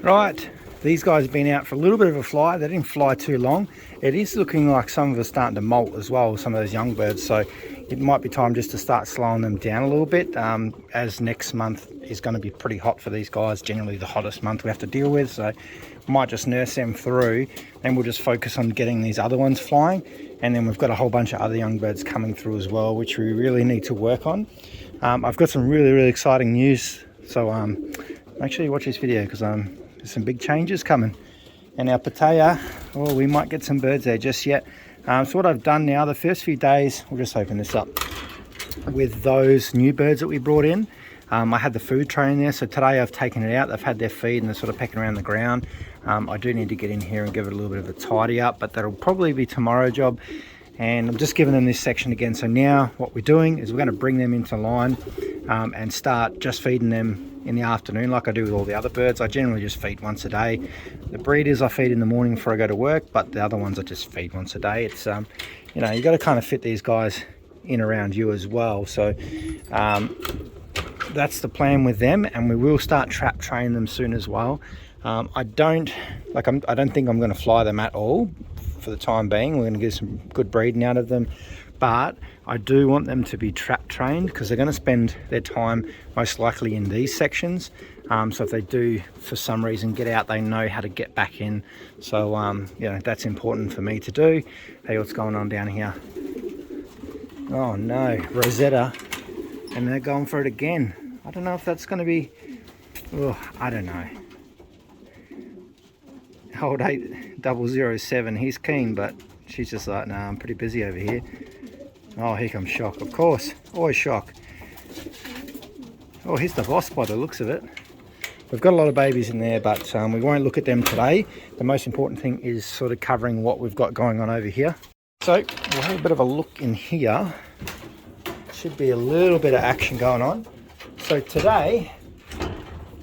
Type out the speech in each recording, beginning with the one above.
Right, these guys have been out for a little bit of a fly. They didn't fly too long. It is looking like some of them are starting to molt as well, some of those young birds, so it might be time just to start slowing them down a little bit, as next month is going to be pretty hot for these guys, generally the hottest month we have to deal with, so we might just nurse them through, then we'll just focus on getting these other ones flying, and then we've got a whole bunch of other young birds coming through as well, which we really need to work on. I've got some really exciting news, so make sure you watch this video because there's some big changes coming. And our Pattaya, oh, we might get some birds there just yet. So what I've done now, the first few days, we'll just open this up, with those new birds that we brought in, I had the food tray in there, so today I've taken it out. They've had their feed and they're sort of pecking around the ground. I do need to get in here and give it a little bit of a tidy up, but that'll probably be tomorrow's job. And I'm just giving them this section again. So now what we're doing is we're going to bring them into line and start just feeding them in the afternoon like I do with all the other birds. I generally just feed once a day. The breeders I feed in the morning before I go to work, but the other ones I just feed once a day. It's you know, you got to kind of fit these guys in around you as well. So that's the plan with them, and we will start trap train them soon as well. I don't think I'm going to fly them at all for the time being. We're going to get some good breeding out of them, but I do want them to be trap trained because they're going to spend their time most likely in these sections. So if they do for some reason get out, they know how to get back in. So you know, that's important for me to do. Hey, what's going on down here? Oh no, Rosetta, and they're going for it again. I don't know if that's going to be, oh, I don't know. Old 8007, he's keen, but she's just like, nah, I'm pretty busy over here. Oh, here comes Shock, of course, always Shock. Oh, here's the boss by the looks of it. We've got a lot of babies in there, but we won't look at them today. The most important thing is sort of covering what we've got going on over here. So we'll have a bit of a look in here. Should be a little bit of action going on. So today,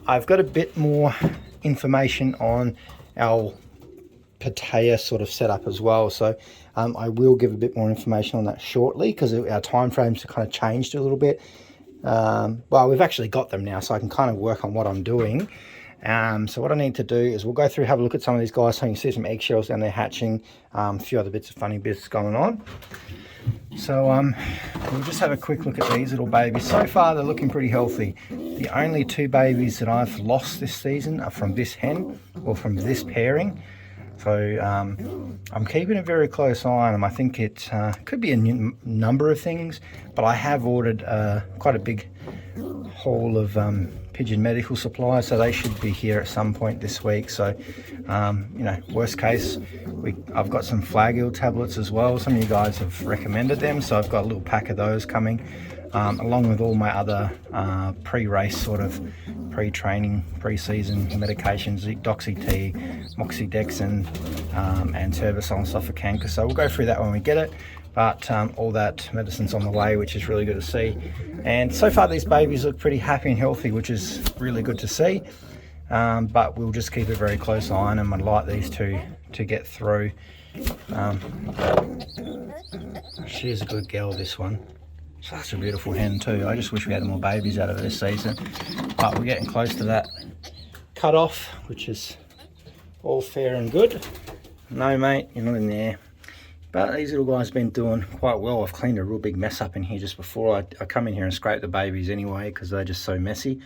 I've got a bit more information on our Pattaya sort of setup as well. So I will give a bit more information on that shortly because our time frames have kind of changed a little bit. Well, we've actually got them now, so I can kind of work on what I'm doing. So what I need to do is we'll go through, have a look at some of these guys, so you can see some eggshells down there hatching, a few other bits of funny bits going on. So we'll just have a quick look at these little babies. So far they're looking pretty healthy. The only two babies that I've lost this season are from this hen or from this pairing. So I'm keeping a very close eye on them. I think it could be a number of things, but I have ordered quite a big haul of pigeon medical supplies, so they should be here at some point this week. So you know, worst case, I've got some flag eel tablets as well. Some of you guys have recommended them, so I've got a little pack of those coming, along with all my other pre-race sort of pre-training, pre-season medications, Doxy-T, Moxidexin, and Turbosol and stuff for canker. So we'll go through that when we get it, but all that medicine's on the way, which is really good to see. And so far these babies look pretty happy and healthy, which is really good to see. But we'll just keep a very close eye on them. I'd like these two to get through. She's a good girl, this one. Such a beautiful hen too. I just wish we had more babies out of this season, but we're getting close to that cut off, which is all fair and good. No mate, you're not in there. But these little guys have been doing quite well. I've cleaned a real big mess up in here just before. I come in here and scrape the babies anyway because they're just so messy.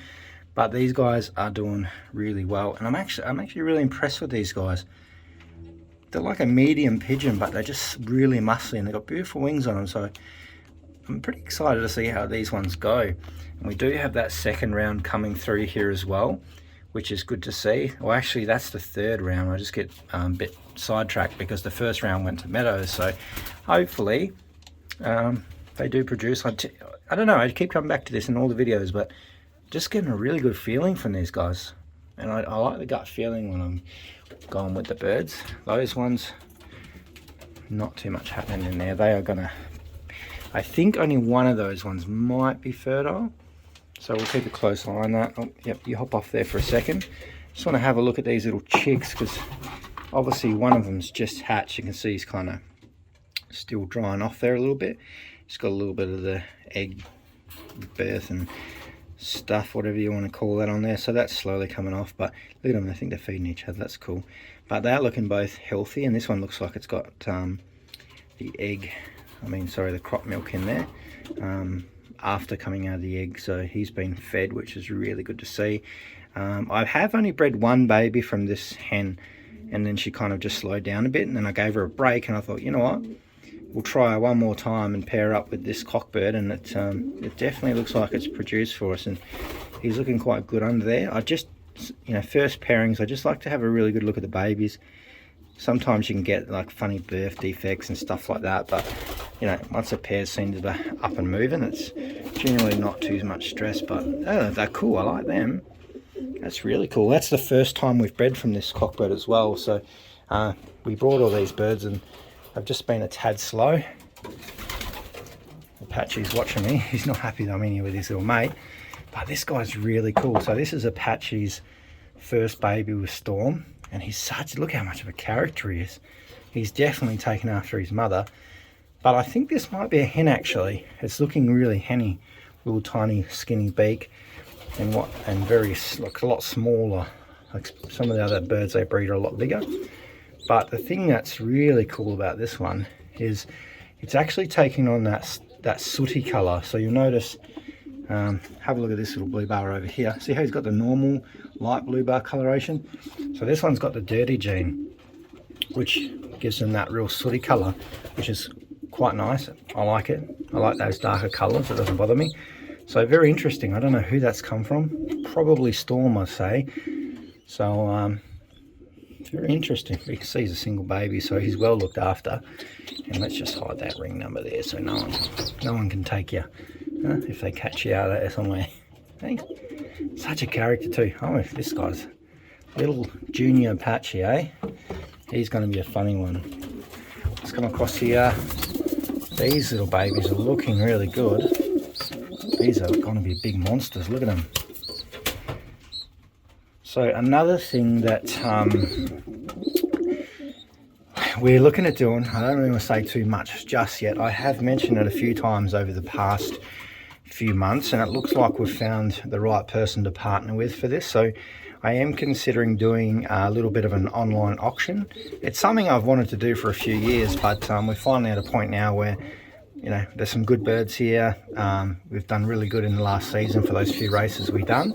But these guys are doing really well, and I'm actually really impressed with these guys. They're like a medium pigeon, but they're just really muscly and they've got beautiful wings on them. So I'm pretty excited to see how these ones go. And we do have that second round coming through here as well, which is good to see. Well, actually that's the third round. I just get a bit sidetracked because the first round went to meadows. So hopefully they do produce. I don't know, I keep coming back to this in all the videos, but just getting a really good feeling from these guys. And I like the gut feeling when I'm going with the birds. Those ones, not too much happening in there. They are gonna, I think only one of those ones might be fertile. So we'll keep a close eye on that. Oh, yep, you hop off there for a second. Just want to have a look at these little chicks because obviously one of them's just hatched. You can see he's kind of still drying off there a little bit. He's got a little bit of the egg birth and stuff, whatever you want to call that, on there. So that's slowly coming off, but look at them, I think they're feeding each other. That's cool. But they are looking both healthy, and this one looks like it's got the crop milk in there after coming out of the egg. So he's been fed, which is really good to see. I have only bred one baby from this hen, and then she kind of just slowed down a bit, and then I gave her a break, and I thought, you know what, we'll try one more time and pair up with this cockbird, and it definitely looks like it's produced for us, and he's looking quite good under there. I just, first pairings, I just like to have a really good look at the babies. Sometimes you can get like funny birth defects and stuff like that, but once a pair's seen to be up and moving, it's generally not too much stress. But oh, they're cool. I like them. That's really cool. That's the first time we've bred from this cockbird as well. So we brought all these birds, and I've just been a tad slow. Apache's watching me. He's not happy that I'm in here with his little mate. But this guy's really cool. So this is Apache's first baby with Storm. And look how much of a character he is. He's definitely taken after his mother. But I think this might be a hen, actually. It's looking really henny. Little tiny skinny beak. And a lot smaller. Like some of the other birds they breed are a lot bigger. But the thing that's really cool about this one is it's actually taking on that sooty colour. So you'll notice, have a look at this little blue bar over here. See how he's got the normal light blue bar coloration? So this one's got the dirty gene, which gives them that real sooty colour, which is quite nice. I like it. I like those darker colours. It doesn't bother me. So very interesting. I don't know who that's come from. Probably Storm, I say. So very interesting. You can see he's a single baby, so he's well looked after. And let's just hide that ring number there, so no one can take you if they catch you out there somewhere. Hey, such a character too. Oh, this guy's little junior Apache, eh? He's going to be a funny one. Let's come across here. These little babies are looking really good. These are going to be big monsters. Look at them. So another thing that we're looking at doing, I don't really want to say too much just yet. I have mentioned it a few times over the past few months, and it looks like we've found the right person to partner with for this. So I am considering doing a little bit of an online auction. It's something I've wanted to do for a few years, but we're finally at a point now where there's some good birds here. We've done really good in the last season for those few races we've done,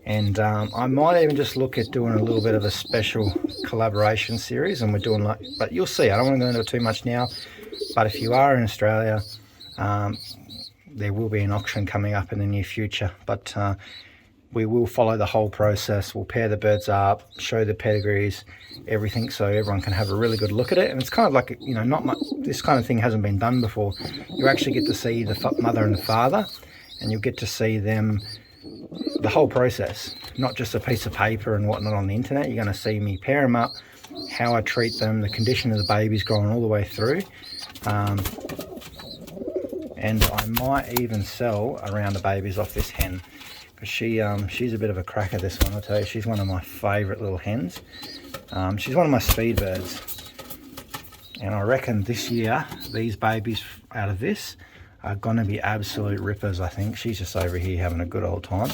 and I might even just look at doing a little bit of a special collaboration series, and we're doing but you'll see. I don't want to go into it too much now, but if you are in Australia, there will be an auction coming up in the near future, but we will follow the whole process. We'll pair the birds up, show the pedigrees, everything, so everyone can have a really good look at it. And it's kind of like, not much, this kind of thing hasn't been done before. You actually get to see the mother and the father, and you'll get to see them, the whole process, not just a piece of paper and whatnot on the internet. You're going to see me pair them up, how I treat them, the condition of the babies growing all the way through. And I might even sell a round of babies off this hen, because she's a bit of a cracker, this one, I'll tell you. She's one of my favourite little hens. She's one of my speed birds, and I reckon this year these babies out of this are going to be absolute rippers. I think she's just over here having a good old time.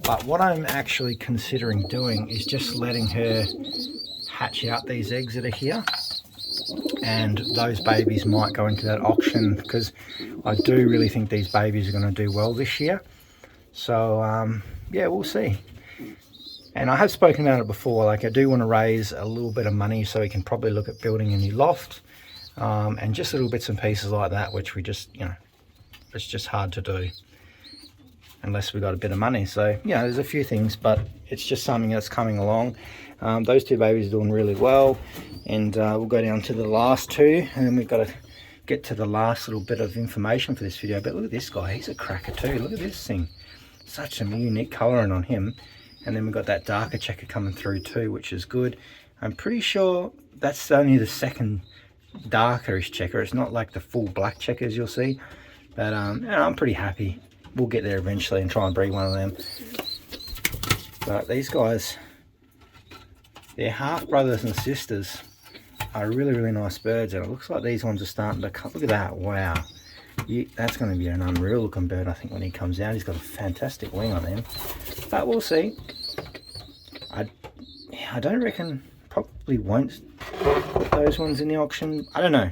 But what I'm actually considering doing is just letting her hatch out these eggs that are here, and those babies might go into that auction, because I do really think these babies are going to do well this year. So yeah, we'll see. And I have spoken about it before, like I do want to raise a little bit of money so we can probably look at building a new loft, and just little bits and pieces like that, which we just, it's just hard to do unless we got a bit of money. So there's a few things, but it's just something that's coming along. Those two babies are doing really well, and we'll go down to the last two, and then we've got to get to the last little bit of information for this video. But look at this guy, he's a cracker too. Look at this thing, such a unique colouring on him. And then we've got that darker checker coming through too, which is good. I'm pretty sure that's only the second darkerish checker. It's not like the full black checkers you'll see. But I'm pretty happy. We'll get there eventually and try and breed one of them. But these guys, they're half brothers and sisters, are really, really nice birds. And it looks like these ones are starting to come. Look at that, wow. That's going to be an unreal looking bird, I think, when he comes out. He's got a fantastic wing on him. But we'll see. I don't reckon, probably won't put those ones in the auction. I don't know.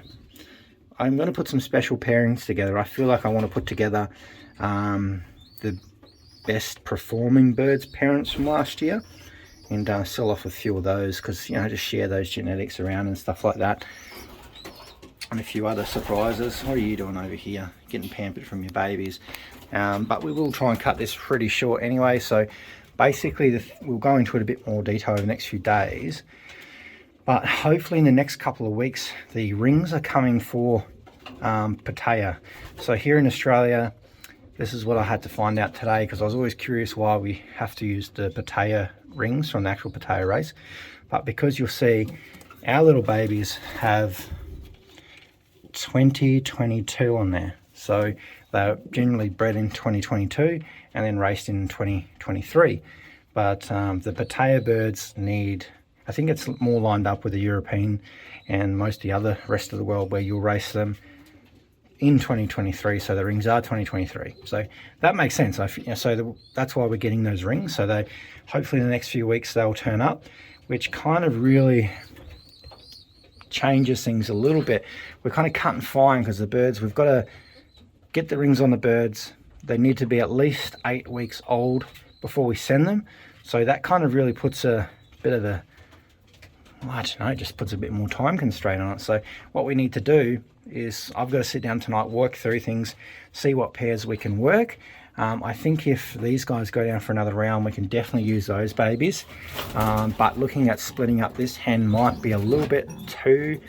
I'm going to put some special pairings together. I feel like I want to put together the best performing birds parents from last year, and sell off a few of those, because, you know, just share those genetics around and stuff like that. And a few other surprises. What are you doing over here? Getting pampered from your babies. But we will try and cut this pretty short anyway. So basically we'll go into it a bit more detail over the next few days. But hopefully in the next couple of weeks, the rings are coming for Pattaya. So here in Australia, this is what I had to find out today, because I was always curious why we have to use the Pattaya rings from the actual Pattaya race. But because you'll see, our little babies have 2022 on there. So they're generally bred in 2022 and then raced in 2023. But the Pattaya birds need, I think it's more lined up with the European and most of the other rest of the world, where you'll race them in 2023. So the rings are 2023. So that makes sense. That's why we're getting those rings. So they, hopefully in the next few weeks they'll turn up, which kind of really changes things a little bit. We're kind of cutting fine, because the birds, we've got to get the rings on the birds. They need to be at least 8 weeks old before we send them. So that kind of really puts a bit of a, I don't know, it just puts a bit more time constraint on it. So what we need to do is, I've got to sit down tonight, work through things, see what pairs we can work. I think if these guys go down for another round, we can definitely use those babies. But looking at splitting up this hen might be a little bit too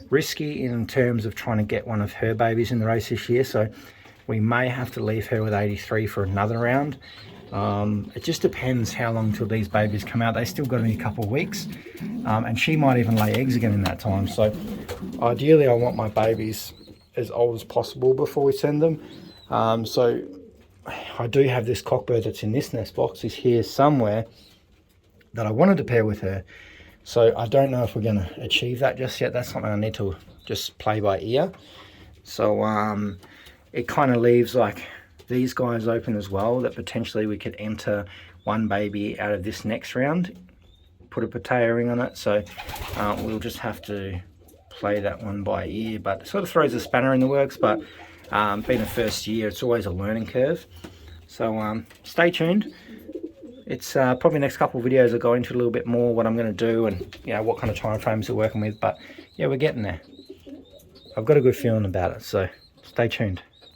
risky in terms of trying to get one of her babies in the race this year. So we may have to leave her with 83 for another round. It just depends how long till these babies come out. They still got me a couple of weeks, and she might even lay eggs again in that time. So ideally I want my babies as old as possible before we send them. So I do have this cockbird that's in this nest box, is here somewhere, that I wanted to pair with her. So I don't know if we're going to achieve that just yet. That's something I need to just play by ear. So it kind of leaves like these guys open as well, that potentially we could enter one baby out of this next round, put a Pattaya ring on it. So we'll just have to play that one by ear, but it sort of throws a spanner in the works. But being the first year, it's always a learning curve. So stay tuned. It's probably next couple of videos I'll go into a little bit more what I'm going to do, and you know, what kind of time frames we're working with. But yeah, we're getting there. I've got a good feeling about it, so stay tuned.